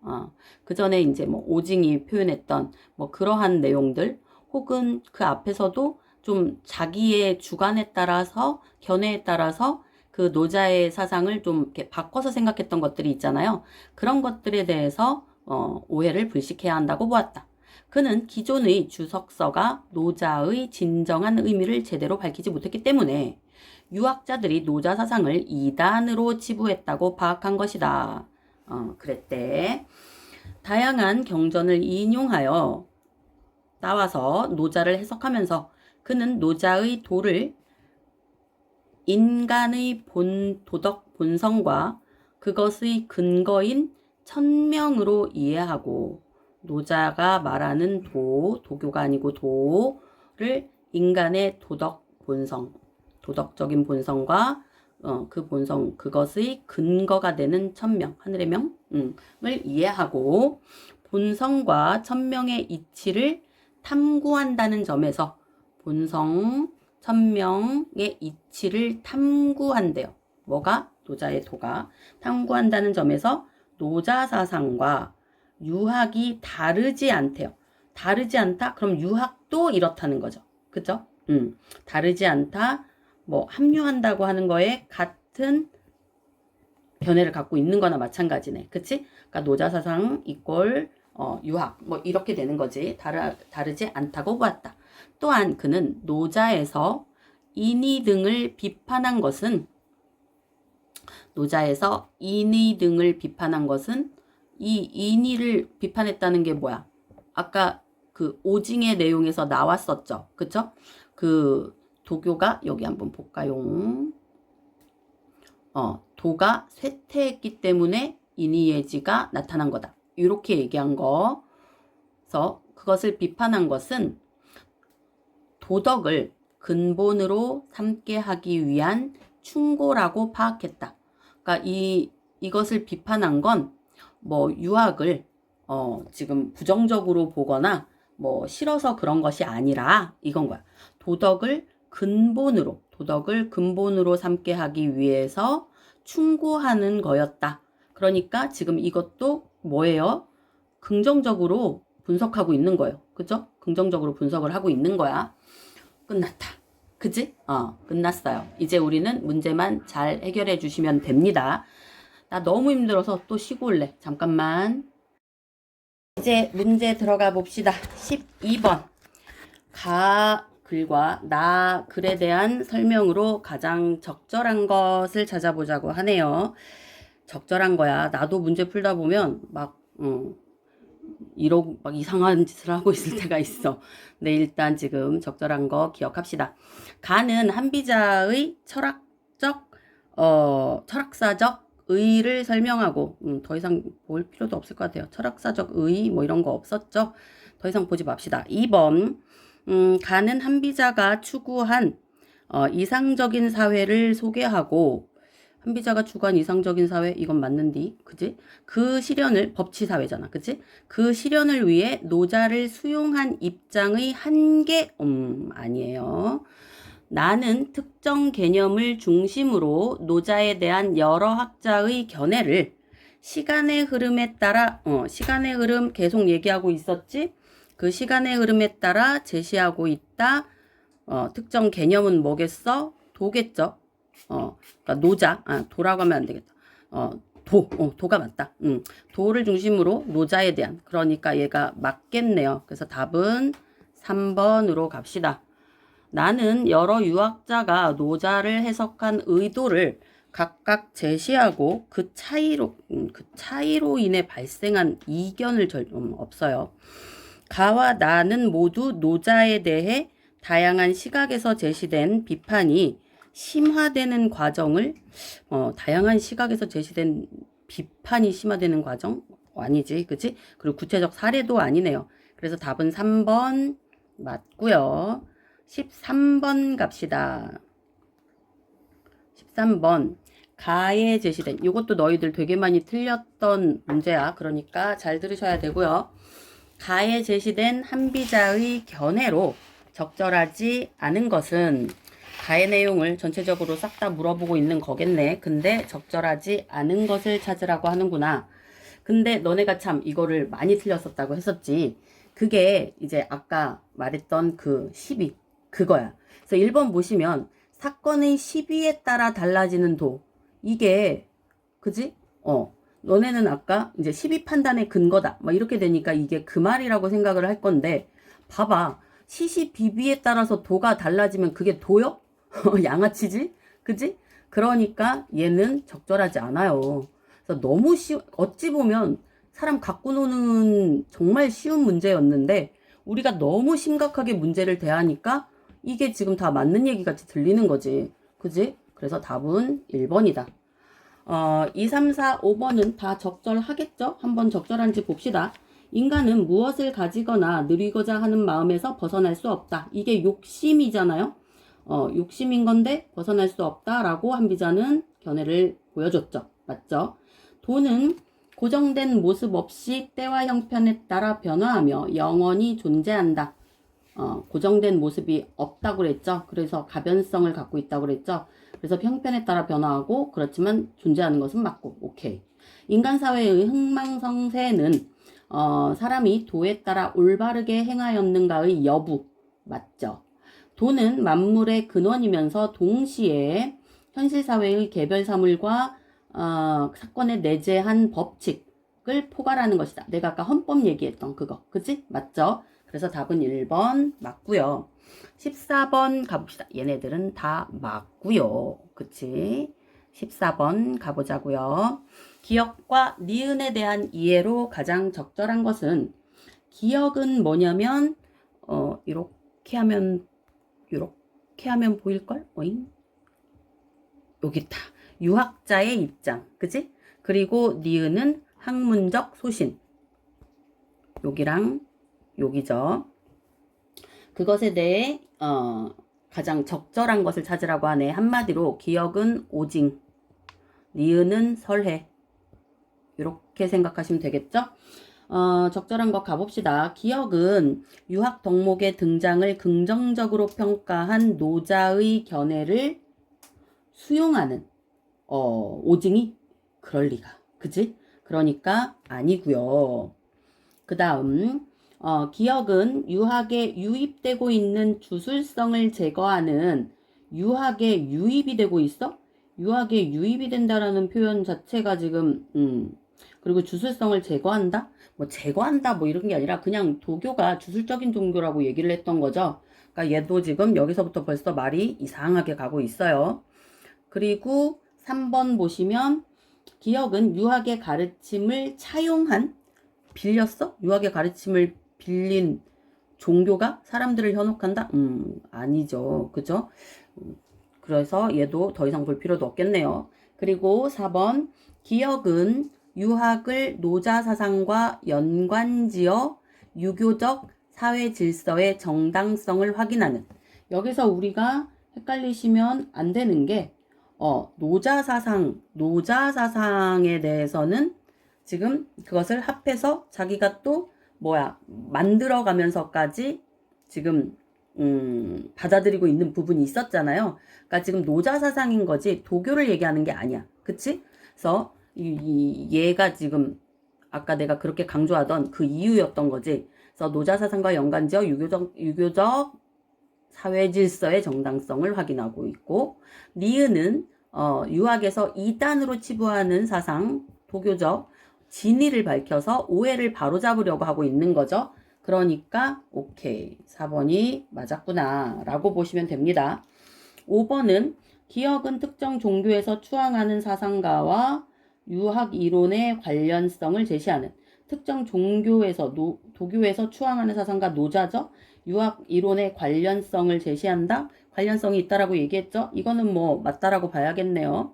그 전에 이제 뭐 오징이 표현했던 뭐 그러한 내용들, 혹은 그 앞에서도 좀 자기의 주관에 따라서, 견해에 따라서 그 노자의 사상을 좀 이렇게 바꿔서 생각했던 것들이 있잖아요. 그런 것들에 대해서 오해를 불식해야 한다고 보았다. 그는 기존의 주석서가 노자의 진정한 의미를 제대로 밝히지 못했기 때문에 유학자들이 노자 사상을 이단으로 치부했다고 파악한 것이다. 그랬대. 다양한 경전을 인용하여 따와서 노자를 해석하면서 그는 노자의 도를 인간의 도덕 본성과 그것의 근거인 천명으로 이해하고 노자가 말하는 도교가 아니고 도를 인간의 도덕적인 본성과 그 본성, 그것의 근거가 되는 천명, 하늘의 명을 이해하고 본성과 천명의 이치를 탐구한다는 점에서 본성, 천명의 이치를 탐구한대요. 뭐가? 노자의 도가 탐구한다는 점에서 노자 사상과 유학이 다르지 않대요. 다르지 않다? 그럼 유학도 이렇다는 거죠. 그죠? 다르지 않다. 뭐 합류한다고 하는 거에 같은 견해를 갖고 있는 거나 마찬가지네. 그치? 그러니까 노자 사상 이꼴 유학 뭐 이렇게 되는 거지. 다르지 않다고 보았다. 또한 그는 노자에서 인의 등을 비판한 것은 이 인의를 비판했다는 게 뭐야? 아까 그 오징의 내용에서 나왔었죠. 그쵸? 그 도교가 여기 한번 볼까요? 도가 쇠퇴했기 때문에 인의예지가 나타난 거다. 이렇게 얘기한 거. 그래서 그것을 비판한 것은 도덕을 근본으로 삼게 하기 위한 충고라고 파악했다. 그러니까 이것을 비판한 건 뭐 유학을 지금 부정적으로 보거나 뭐 싫어서 그런 것이 아니라 이건 거야. 도덕을 근본으로 삼게 하기 위해서 충고하는 거였다. 그러니까 지금 이것도 뭐예요? 긍정적으로 분석하고 있는 거예요. 그죠? 긍정적으로 분석을 하고 있는 거야. 끝났다. 그지? 끝났어요. 이제 우리는 문제만 잘 해결해 주시면 됩니다. 나 너무 힘들어서 또 쉬고 올래. 잠깐만. 이제 문제 들어가 봅시다. 12번. 글과 나 글에 대한 설명으로 가장 적절한 것을 찾아보자고 하네요. 적절한 거야. 나도 문제 풀다 보면 막 이상한 짓을 하고 있을 때가 있어. 네, 일단 지금 적절한 거 기억합시다. 가는 한비자의 철학사적 의를 설명하고, 더 이상 볼 필요도 없을 것 같아요. 철학사적 의, 뭐 이런 거 없었죠? 더 이상 보지 맙시다. 2번, 가는 한비자가 추구한, 이상적인 사회를 소개하고, 한비자가 추구한 이상적인 사회, 이건 맞는디, 그지? 그 실현을, 법치사회잖아, 그지? 그 실현을 위해 노자를 수용한 입장의 한계, 아니에요. 나는 특정 개념을 중심으로 노자에 대한 여러 학자의 견해를 시간의 흐름에 따라, 시간의 흐름 계속 얘기하고 있었지? 그 시간의 흐름에 따라 제시하고 있다. 특정 개념은 뭐겠어? 도겠죠? 그러니까 노자, 도라고 하면 안 되겠다. 도가 맞다. 도를 중심으로 노자에 대한, 그러니까 얘가 맞겠네요. 그래서 답은 3번으로 갑시다. 나는 여러 유학자가 노자를 해석한 의도를 각각 제시하고 그 차이로 인해 발생한 이견을 없어요. 가와 나는 모두 노자에 대해 다양한 시각에서 제시된 비판이 심화되는 과정을 다양한 시각에서 제시된 비판이 심화되는 과정? 아니지, 그치? 그리고 구체적 사례도 아니네요. 그래서 답은 3번 맞고요. 13번 갑시다. 13번 가에 제시된, 이것도 너희들 되게 많이 틀렸던 문제야. 그러니까 잘 들으셔야 되고요. 가에 제시된 한비자의 견해로 적절하지 않은 것은, 가의 내용을 전체적으로 싹 다 물어보고 있는 거겠네. 근데 적절하지 않은 것을 찾으라고 하는구나. 근데 너네가 참 이거를 많이 틀렸었다고 했었지. 그게 이제 아까 말했던 그 시비, 그거야. 그래서 1번 보시면 사건의 시비에 따라 달라지는 도. 이게, 그지? 너네는 아까 이제 12 판단의 근거다. 막 이렇게 되니까 이게 그 말이라고 생각을 할 건데, 봐봐. 시시 비비에 따라서 도가 달라지면 그게 도요? 양아치지? 그지? 그러니까 얘는 적절하지 않아요. 그래서 너무 어찌 보면 사람 갖고 노는 정말 쉬운 문제였는데, 우리가 너무 심각하게 문제를 대하니까 이게 지금 다 맞는 얘기 같이 들리는 거지. 그지? 그래서 답은 1번이다. 2, 3, 4, 5번은 다 적절하겠죠? 한번 적절한지 봅시다. 인간은 무엇을 가지거나 누리고자 하는 마음에서 벗어날 수 없다. 이게 욕심이잖아요? 욕심인 건데 벗어날 수 없다라고 한비자는 견해를 보여줬죠. 맞죠? 돈은 고정된 모습 없이 때와 형편에 따라 변화하며 영원히 존재한다. 고정된 모습이 없다고 그랬죠. 그래서 가변성을 갖고 있다고 그랬죠. 그래서 형편에 따라 변화하고 그렇지만 존재하는 것은 맞고 오케이. 인간 사회의 흥망성쇠는 사람이 도에 따라 올바르게 행하였는가의 여부 맞죠. 도는 만물의 근원이면서 동시에 현실 사회의 개별 사물과 사건에 내재한 법칙을 포괄하는 것이다. 내가 아까 헌법 얘기했던 그거. 그치? 맞죠? 그래서 답은 1번 맞고요. 14번 가봅시다. 얘네들은 다 맞고요. 그치? 14번 가보자고요. 기억과 니은에 대한 이해로 가장 적절한 것은 기억은 뭐냐면 이렇게 하면 보일걸? 어잉? 여기 있다. 유학자의 입장. 그치? 그리고 니은은 학문적 소신. 여기랑 여기죠. 그것에 대해 가장 적절한 것을 찾으라고 하네. 한마디로 기억은 오징, 니은은 설해. 이렇게 생각하시면 되겠죠? 적절한 것 가봅시다. 기억은 유학 덕목의 등장을 긍정적으로 평가한 노자의 견해를 수용하는 오징이? 그럴 리가. 그치? 그러니까 아니고요. 그 다음 기억은 유학에 유입되고 있는 주술성을 제거하는 유학에 유입이 되고 있어? 유학에 유입이 된다라는 표현 자체가 지금 그리고 주술성을 제거한다? 뭐 제거한다 뭐 이런 게 아니라 그냥 도교가 주술적인 종교라고 얘기를 했던 거죠. 그러니까 얘도 지금 여기서부터 벌써 말이 이상하게 가고 있어요. 그리고 3번 보시면 기억은 유학의 가르침을 차용한 빌렸어? 유학의 가르침을 빌린 종교가 사람들을 현혹한다? 아니죠. 그죠? 그래서 얘도 더 이상 볼 필요도 없겠네요. 그리고 4번 기억은 유학을 노자 사상과 연관지어 유교적 사회 질서의 정당성을 확인하는 여기서 우리가 헷갈리시면 안 되는 게 노자 사상에 대해서는 지금 그것을 합해서 자기가 또 만들어 가면서까지 지금 받아들이고 있는 부분이 있었잖아요. 그러니까 지금 노자 사상인 거지 도교를 얘기하는 게 아니야. 그치? 그래서 얘가 지금 아까 내가 그렇게 강조하던 그 이유였던 거지. 그래서 노자 사상과 연관지어 유교적 사회 질서의 정당성을 확인하고 있고 니은은 유학에서 이단으로 치부하는 사상 도교적 진위를 밝혀서 오해를 바로잡으려고 하고 있는 거죠. 그러니까 오케이 4번이 맞았구나 라고 보시면 됩니다. 5번은 기억은 특정 종교에서 추앙하는 사상가와 유학 이론의 관련성을 제시하는 특정 종교에서 도교에서 추앙하는 사상가 노자죠. 유학 이론의 관련성을 제시한다. 관련성이 있다라고 얘기했죠. 이거는 뭐 맞다라고 봐야겠네요.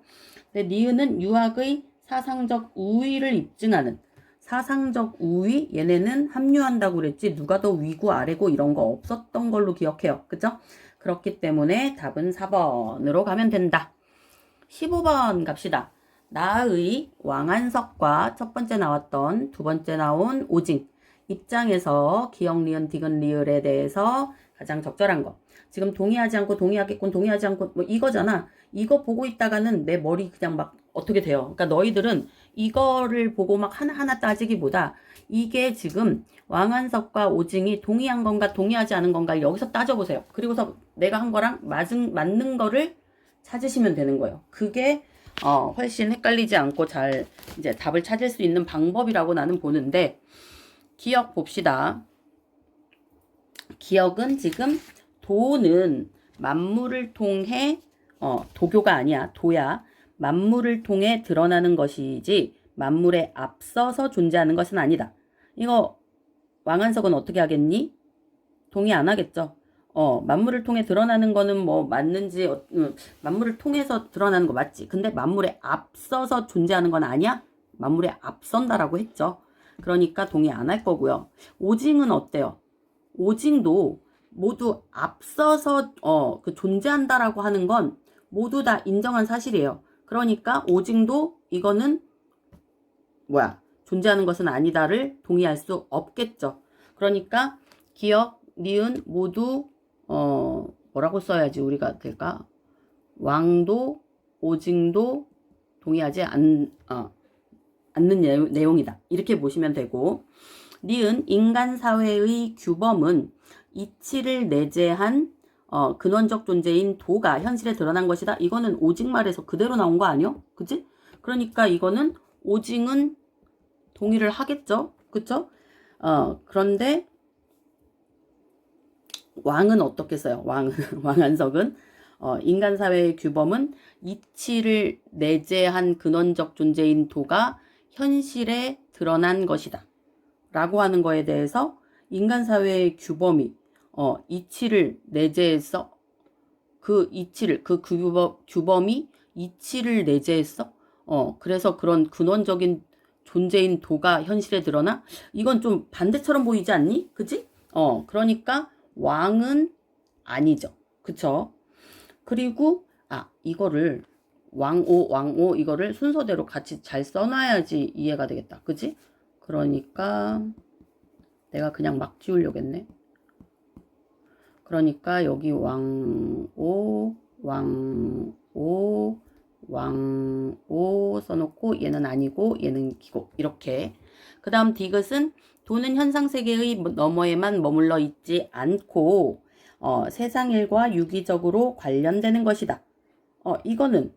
근데 니은은 유학의 사상적 우위를 입증하는 사상적 우위 얘네는 합류한다고 그랬지 누가 더 위고 아래고 이런 거 없었던 걸로 기억해요. 그죠? 그렇기 때문에 답은 4번으로 가면 된다. 15번 갑시다. 나의 왕안석과 첫 번째 나왔던 두 번째 나온 오징 입장에서 기억, 니은, 디귿, 리을에 대해서 가장 적절한 거. 지금 동의하지 않고 동의하겠군 동의하지 않고 뭐 이거잖아. 이거 보고 있다가는 내 머리 그냥 막 어떻게 돼요. 그러니까 너희들은 이거를 보고 막 하나하나 따지기보다 이게 지금 왕안석과 오징이 동의한 건가 동의하지 않은 건가 여기서 따져보세요. 그리고서 내가 한 거랑 맞는 거를 찾으시면 되는 거예요. 그게 훨씬 헷갈리지 않고 잘 이제 답을 찾을 수 있는 방법이라고 나는 보는데, 기억 봅시다. 기억은 지금 도는 만물을 통해, 도교가 아니야. 도야. 만물을 통해 드러나는 것이지 만물에 앞서서 존재하는 것은 아니다. 이거 왕한석은 어떻게 하겠니? 동의 안 하겠죠. 만물을 통해 드러나는 거는 뭐 맞는지, 만물을 통해서 드러나는 거 맞지. 근데 만물에 앞서서 존재하는 건 아니야? 만물에 앞선다라고 했죠. 그러니까 동의 안 할 거고요. 오징은 어때요? 오징도 모두 앞서서 그 존재한다라고 하는 건 모두 다 인정한 사실이에요. 그러니까 오징도 이거는 뭐야? 존재하는 것은 아니다를 동의할 수 없겠죠. 그러니까 기억, 니은 모두 뭐라고 써야지 우리가 될까? 왕도, 오징도 동의하지 않는 내용이다. 이렇게 보시면 되고, 니은 인간 사회의 규범은 이치를 내재한 근원적 존재인 도가 현실에 드러난 것이다. 이거는 오직 말에서 그대로 나온 거 아니요? 그치? 그러니까 이거는 오징은 동의를 하겠죠? 그쵸? 그런데 왕은 어떻게 써요? 왕한석은 인간 사회의 규범은 이치를 내재한 근원적 존재인 도가 현실에 드러난 것이다. 라고 하는 거에 대해서 인간 사회의 규범이 이치를 내재해서 그 이치를 그 규범이 이치를 내재했어. 그래서 그런 근원적인 존재인 도가 현실에 드러나? 이건 좀 반대처럼 보이지 않니? 그치? 그러니까 왕은 아니죠. 그쵸? 그리고 이거를 왕오 이거를 순서대로 같이 잘 써놔야지 이해가 되겠다. 그치? 그러니까 내가 그냥 막 지우려고 했네. 그러니까 여기 왕오 써놓고 얘는 아니고 얘는 기고 이렇게. 그 다음 디귿은 도는 현상세계의 너머에만 머물러 있지 않고 세상 일과 유기적으로 관련되는 것이다. 이건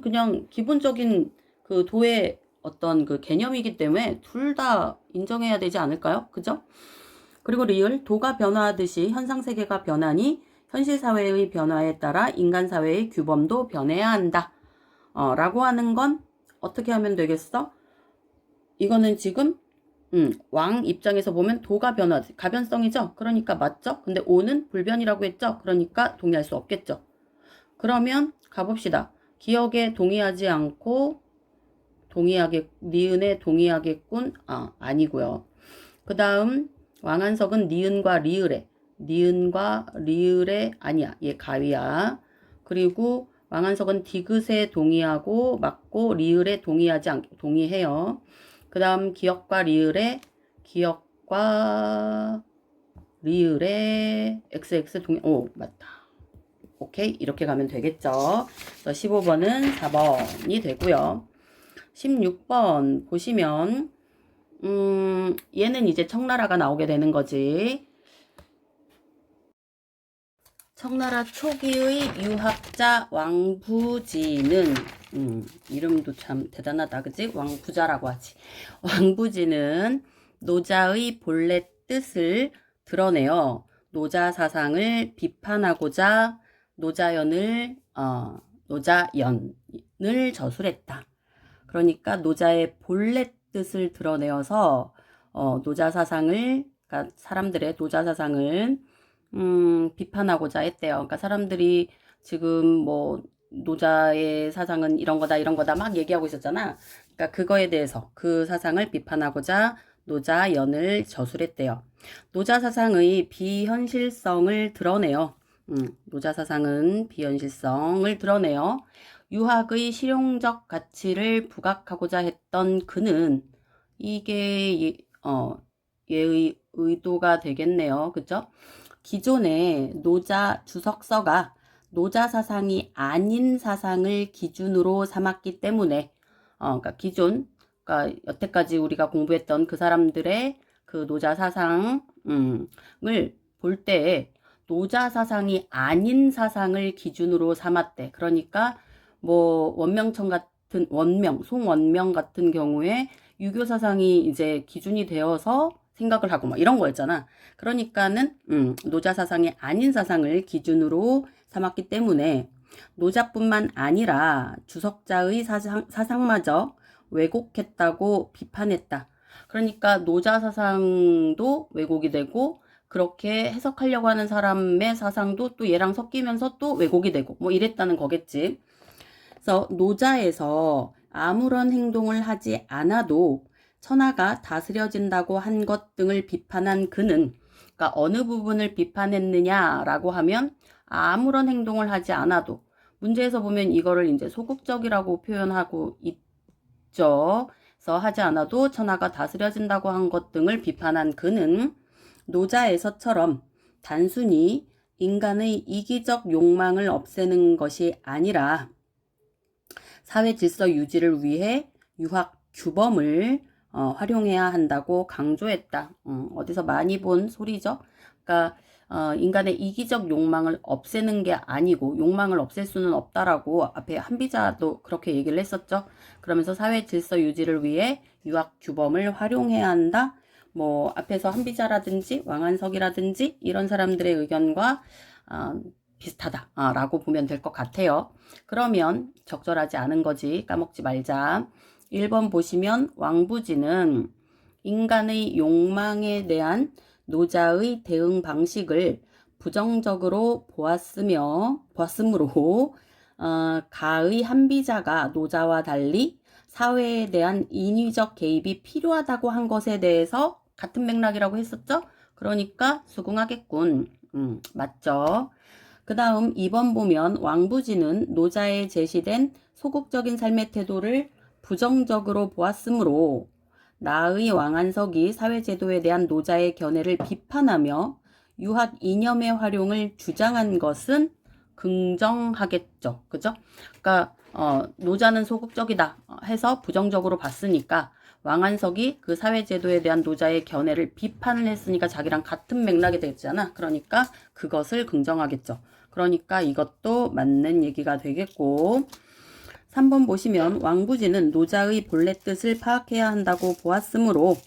그냥 기본적인 그 도의 어떤 그 개념이기 때문에 둘 다 인정해야 되지 않을까요? 그죠? 그리고 리을, 도가 변화하듯이 현상세계가 변하니 현실사회의 변화에 따라 인간사회의 규범도 변해야 한다. 라고 하는 건 어떻게 하면 되겠어? 이거는 지금 왕 입장에서 보면 도가 변화하듯이 가변성이죠? 그러니까 맞죠? 근데 오는 불변이라고 했죠? 그러니까 동의할 수 없겠죠? 그러면 가봅시다. 기억에 동의하지 않고 니은에 동의하겠군? 아니고요. 그 다음 왕한석은 니은과 리을에 아니야. 얘 가위야. 그리고 왕한석은 디귿에 동의하고 맞고 리을에 동의해요. 그 다음 기억과 리을에 XX 맞다. 오케이. 이렇게 가면 되겠죠. 15번은 4번이 되고요. 16번 보시면 얘는 이제 청나라가 나오게 되는 거지. 청나라 초기의 유학자 왕부지는 이름도 참 대단하다. 그지? 왕부자라고 하지. 왕부지는 노자의 본래 뜻을 드러내어 노자 사상을 비판하고자 노자연을 저술했다. 그러니까 노자의 본래 뜻을 드러내어서 노자 사상을, 그러니까 사람들의 노자 사상을 비판하고자 했대요. 그러니까 사람들이 지금 뭐 노자의 사상은 이런 거다 막 얘기하고 있었잖아. 그러니까 그거에 대해서 그 사상을 비판하고자 노자연을 저술했대요. 노자 사상의 비현실성을 드러내요. 노자 사상은 비현실성을 드러내요. 유학의 실용적 가치를 부각하고자 했던 그는 이게 얘의 의도가 되겠네요. 그죠? 기존의 노자 주석서가 노자 사상이 아닌 사상을 기준으로 삼았기 때문에 그러니까 그러니까 여태까지 우리가 공부했던 그 사람들의 그 노자 사상을 볼 때 노자 사상이 아닌 사상을 기준으로 삼았대. 그러니까 뭐 원명청 같은 송원명 같은 경우에 유교 사상이 이제 기준이 되어서 생각을 하고 막 이런 거였잖아. 그러니까는 노자 사상이 아닌 사상을 기준으로 삼았기 때문에 노자뿐만 아니라 주석자의 사상마저 왜곡했다고 비판했다. 그러니까 노자 사상도 왜곡이 되고 그렇게 해석하려고 하는 사람의 사상도 또 얘랑 섞이면서 또 왜곡이 되고 뭐 이랬다는 거겠지. 그래서 노자에서 아무런 행동을 하지 않아도 천하가 다스려진다고 한 것 등을 비판한 그는, 그러니까 어느 부분을 비판했느냐라고 하면 아무런 행동을 하지 않아도, 문제에서 보면 이거를 이제 소극적이라고 표현하고 있죠. 그래서 하지 않아도 천하가 다스려진다고 한 것 등을 비판한 그는 노자에서처럼 단순히 인간의 이기적 욕망을 없애는 것이 아니라 사회 질서 유지를 위해 유학 규범을 활용해야 한다고 강조했다. 어디서 많이 본 소리죠. 그러니까 인간의 이기적 욕망을 없애는 게 아니고 욕망을 없앨 수는 없다라고 앞에 한비자도 그렇게 얘기를 했었죠. 그러면서 사회 질서 유지를 위해 유학 규범을 활용해야 한다. 뭐 앞에서 한비자라든지 왕한석이라든지 이런 사람들의 의견과 비슷하다라고 보면 될 것 같아요. 그러면 적절하지 않은 거지 까먹지 말자. 1번 보시면 왕부지는 인간의 욕망에 대한 노자의 대응 방식을 부정적으로 보았으므로 가의 한비자가 노자와 달리 사회에 대한 인위적 개입이 필요하다고 한 것에 대해서 같은 맥락이라고 했었죠? 그러니까 수긍하겠군. 맞죠? 그 다음 2번 보면 왕부지는 노자에 제시된 소극적인 삶의 태도를 부정적으로 보았으므로 나의 왕한석이 사회제도에 대한 노자의 견해를 비판하며 유학 이념의 활용을 주장한 것은 긍정하겠죠. 그죠? 그러니까 노자는 소극적이다 해서 부정적으로 봤으니까 왕한석이 그 사회제도에 대한 노자의 견해를 비판을 했으니까 자기랑 같은 맥락이 되잖아. 그러니까 그것을 긍정하겠죠. 그러니까 이것도 맞는 얘기가 되겠고 3번 보시면 왕부지는 노자의 본래 뜻을 파악해야 한다고 보았으므로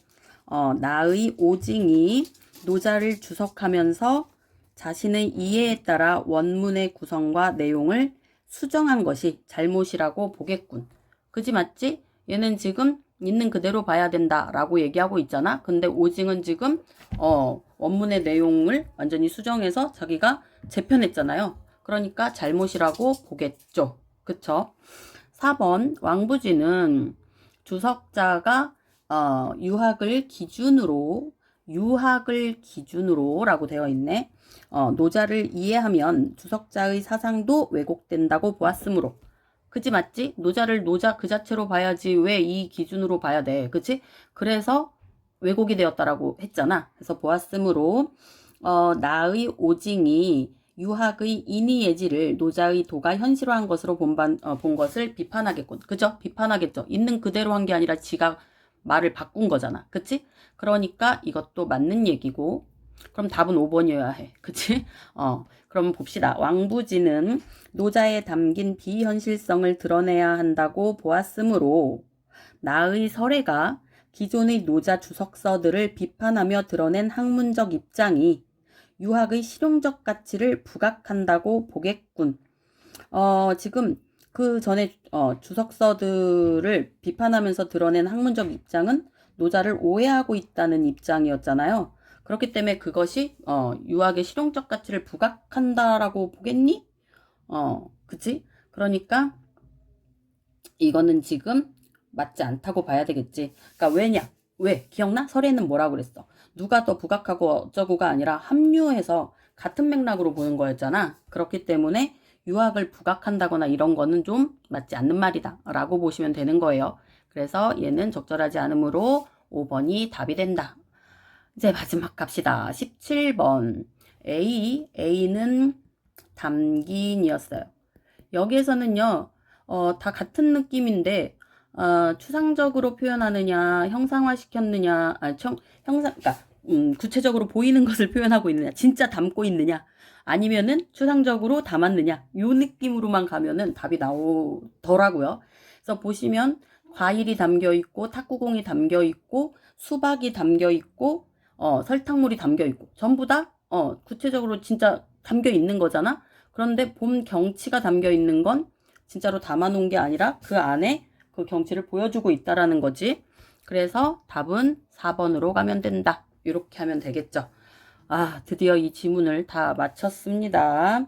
나의 오징이 노자를 주석하면서 자신의 이해에 따라 원문의 구성과 내용을 수정한 것이 잘못이라고 보겠군. 그지 맞지? 얘는 지금 있는 그대로 봐야 된다라고 얘기하고 있잖아. 근데 오징은 지금 원문의 내용을 완전히 수정해서 자기가 재편했잖아요. 그러니까 잘못이라고 보겠죠. 그쵸? 4번 왕부지는 주석자가 유학을 기준으로 라고 되어 있네. 노자를 이해하면 주석자의 사상도 왜곡된다고 보았으므로. 그치 맞지? 노자를 노자 그 자체로 봐야지 왜 이 기준으로 봐야 돼. 그치? 그래서 왜곡이 되었다라고 했잖아. 그래서 보았으므로 나의 오징이 유학의 인의예지를 노자의 도가 현실화한 것으로 본 것을 비판하겠군. 그죠? 비판하겠죠. 있는 그대로 한 게 아니라 지가 말을 바꾼 거잖아. 그치? 그러니까 이것도 맞는 얘기고 그럼 답은 5번이어야 해. 그치? 그럼 봅시다. 왕부지는 노자에 담긴 비현실성을 드러내야 한다고 보았으므로 나의 설애가 기존의 노자 주석서들을 비판하며 드러낸 학문적 입장이 유학의 실용적 가치를 부각한다고 보겠군. 지금 그 전에 주석서들을 비판하면서 드러낸 학문적 입장은 노자를 오해하고 있다는 입장이었잖아요. 그렇기 때문에 그것이 유학의 실용적 가치를 부각한다라고 보겠니? 그치? 그러니까 이거는 지금 맞지 않다고 봐야 되겠지. 그러니까 왜냐? 왜? 기억나? 설에는 뭐라고 그랬어? 누가 더 부각하고 어쩌고가 아니라 합류해서 같은 맥락으로 보는 거였잖아. 그렇기 때문에 유학을 부각한다거나 이런 거는 좀 맞지 않는 말이다 라고 보시면 되는 거예요. 그래서 얘는 적절하지 않으므로 5번이 답이 된다. 이제 마지막 갑시다. 17번 A는 담긴이었어요. 여기에서는요 다 같은 느낌인데 추상적으로 표현하느냐 형상화시켰느냐 그러니까 구체적으로 보이는 것을 표현하고 있느냐 진짜 담고 있느냐 아니면은 추상적으로 담았느냐 요 느낌으로만 가면은 답이 나오더라고요. 그래서 보시면 과일이 담겨 있고 탁구공이 담겨 있고 수박이 담겨 있고 설탕물이 담겨 있고 전부 다 구체적으로 진짜 담겨 있는 거잖아. 그런데 봄 경치가 담겨 있는 건 진짜로 담아 놓은 게 아니라 그 안에 그 경치를 보여주고 있다라는 거지. 그래서 답은 4번으로 가면 된다. 이렇게 하면 되겠죠. 아, 드디어 이 지문을 다 마쳤습니다.